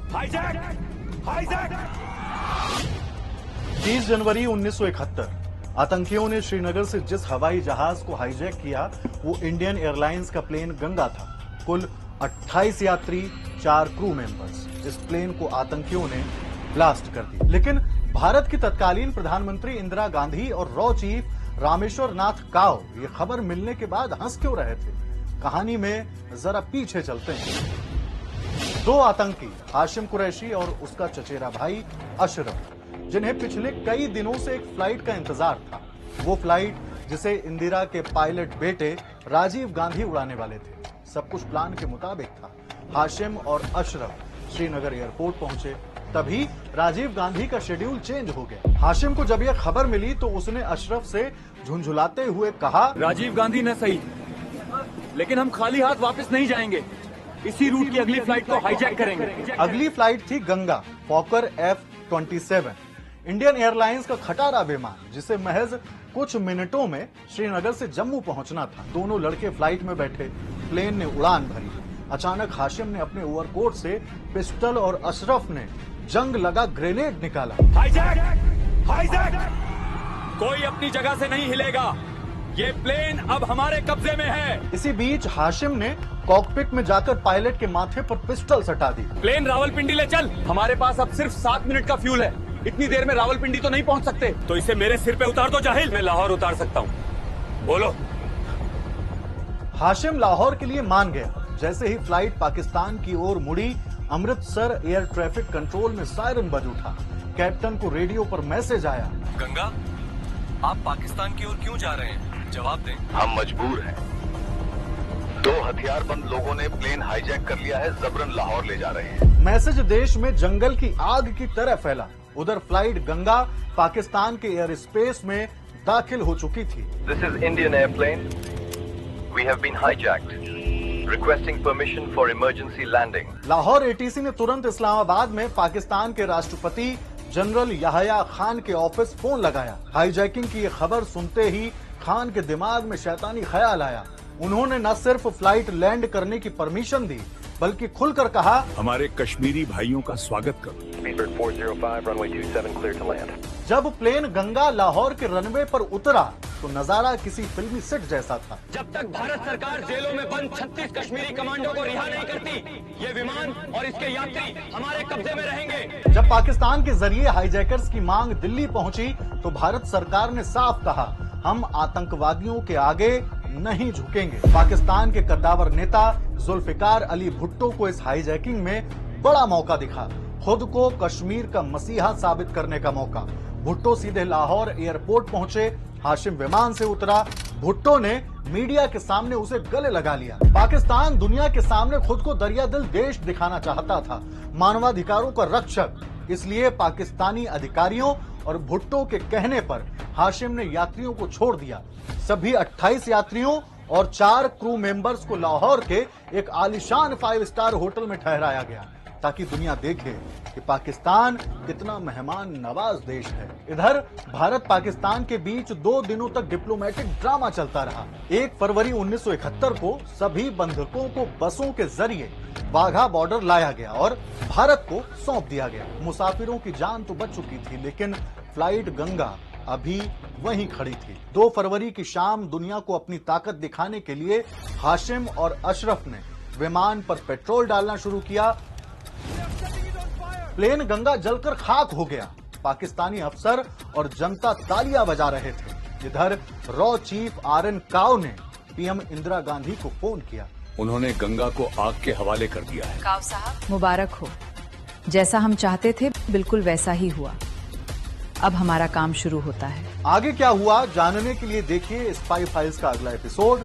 30 जनवरी 1971 आतंकियों ने श्रीनगर से जिस हवाई जहाज को हाईजैक किया वो इंडियन एयरलाइंस का प्लेन गंगा था। कुल 28 यात्री, 4 क्रू मेंबर्स। इस प्लेन को आतंकियों ने ब्लास्ट कर दिया। लेकिन भारत की तत्कालीन प्रधानमंत्री इंदिरा गांधी और रॉ चीफ रामेश्वर नाथ काव ये खबर मिलने के बाद हंस क्यों रहे थे? कहानी में जरा पीछे चलते हैं। 2 आतंकी हाशिम कुरैशी और उसका चचेरा भाई अशरफ, जिन्हें पिछले कई दिनों से एक फ्लाइट का इंतजार था। वो फ्लाइट जिसे इंदिरा के पायलट बेटे राजीव गांधी उड़ाने वाले थे। सब कुछ प्लान के मुताबिक था। हाशिम और अशरफ श्रीनगर एयरपोर्ट पहुंचे, तभी राजीव गांधी का शेड्यूल चेंज हो गया। हाशिम को जब यह खबर मिली तो उसने अशरफ से झुंझुलाते हुए कहा, राजीव गांधी न सही, लेकिन हम खाली हाथ वापस नहीं जाएंगे। इसी रूट की अगली फ्लाइट को हाईजैक करेंगे। अगली फ्लाइट थी गंगा फॉकर F-27, इंडियन एयरलाइंस का खटारा विमान, जिसे महज कुछ मिनटों में श्रीनगर से जम्मू पहुंचना था। दोनों लड़के फ्लाइट में बैठे, प्लेन ने उड़ान भरी। अचानक हाशिम ने अपने ओवरकोट से पिस्टल और अशरफ ने जंग लगा ग्रेनेड निकाला। हाईजैक! हाईजैक! कोई अपनी जगह से नहीं हिलेगा। ये प्लेन अब हमारे कब्जे में है। इसी बीच हाशिम ने कॉकपिट में जाकर पायलट के माथे पर पिस्टल सटा दी। प्लेन रावलपिंडी ले चल। हमारे पास अब सिर्फ 7 मिनट का फ्यूल है। इतनी देर में रावलपिंडी तो नहीं पहुंच सकते। तो इसे मेरे सिर पे उतार दो जाहिल। मैं लाहौर उतार सकता हूं। बोलो। हाशिम लाहौर के लिए मान गया। जैसे ही फ्लाइट पाकिस्तान की ओर मुड़ी, अमृतसर एयर ट्रैफिक कंट्रोल में सायरन बज उठा। कैप्टन को रेडियो पर मैसेज आया, गंगा, आप पाकिस्तान की ओर क्यों जा रहे हैं? जवाब दें। हम मजबूर हैं। 2 हथियारबंद लोगों ने प्लेन हाईजैक कर लिया है, जबरन लाहौर ले जा रहे हैं। मैसेज देश में जंगल की आग की तरह फैला। उधर फ्लाइट गंगा पाकिस्तान के एयर स्पेस में दाखिल हो चुकी थी। This is Indian airplane. We have been hijacked. Requesting permission for emergency landing. Lahore ATC ने तुरंत इस्लामाबाद में पाकिस्तान के राष्ट्रपति जनरल याहया खान के ऑफिस फोन लगाया। हाईजैकिंग की ये खबर सुनते ही खान के दिमाग में शैतानी ख्याल आया। उन्होंने न सिर्फ फ्लाइट लैंड करने की परमिशन दी, बल्कि खुलकर कहा, हमारे कश्मीरी भाइयों का स्वागत करो। 405 runway 27 clear to land। जब प्लेन गंगा लाहौर के रनवे पर उतरा तो नजारा किसी फिल्मी सेट जैसा था। जब तक भारत सरकार जेलों में बंद 36 कश्मीरी कमांडो को रिहा नहीं करती, ये विमान और इसके यात्री हमारे कब्जे में रहेंगे। जब पाकिस्तान के जरिए हाईजैकर्स की मांग दिल्ली पहुंची तो भारत सरकार ने साफ कहा, हम आतंकवादियों के आगे नहीं झुकेंगे। पाकिस्तान के कद्दावर नेता जुल्फिकार अली भुट्टो को इस हाईजैकिंग में बड़ा मौका दिखा, खुद को कश्मीर का मसीहा साबित करने का मौका। भुट्टो सीधे लाहौर एयरपोर्ट पहुंचे। हाशिम विमान से उतरा। भुट्टो ने मीडिया के सामने उसे गले लगा लिया। पाकिस्तान दुनिया के सामने खुद को दरियादिल देश दिखाना चाहता था, मानवाधिकारों का रक्षक। इसलिए पाकिस्तानी अधिकारियों और भुट्टो के कहने पर हाशिम ने यात्रियों को छोड़ दिया। सभी 28 यात्रियों और 4 क्रू मेंबर्स को लाहौर के एक आलीशान 5 स्टार होटल में ठहराया गया, ताकि दुनिया देखे कि पाकिस्तान कितना मेहमान नवाज देश है। इधर भारत पाकिस्तान के बीच 2 दिनों तक डिप्लोमेटिक ड्रामा चलता रहा। 1 फरवरी 1971 को सभी बंधकों को बसों के जरिए वाघा बॉर्डर लाया गया और भारत को सौंप दिया गया। मुसाफिरों की जान तो बच चुकी थी, लेकिन फ्लाइट गंगा अभी वहीं खड़ी थी। 2 फरवरी की शाम दुनिया को अपनी ताकत दिखाने के लिए हाशिम और अशरफ ने विमान पर पेट्रोल डालना शुरू किया। प्लेन गंगा जलकर खाक हो गया। पाकिस्तानी अफसर और जनता तालियां बजा रहे थे। इधर रॉ चीफ RN काव ने पीएम इंदिरा गांधी को फोन किया। उन्होंने गंगा को आग के हवाले कर दिया है। काव साहब, मुबारक हो। जैसा हम चाहते थे बिल्कुल वैसा ही हुआ। अब हमारा काम शुरू होता है। आगे क्या हुआ जानने के लिए देखिए स्पाई फाइल्स का अगला एपिसोड।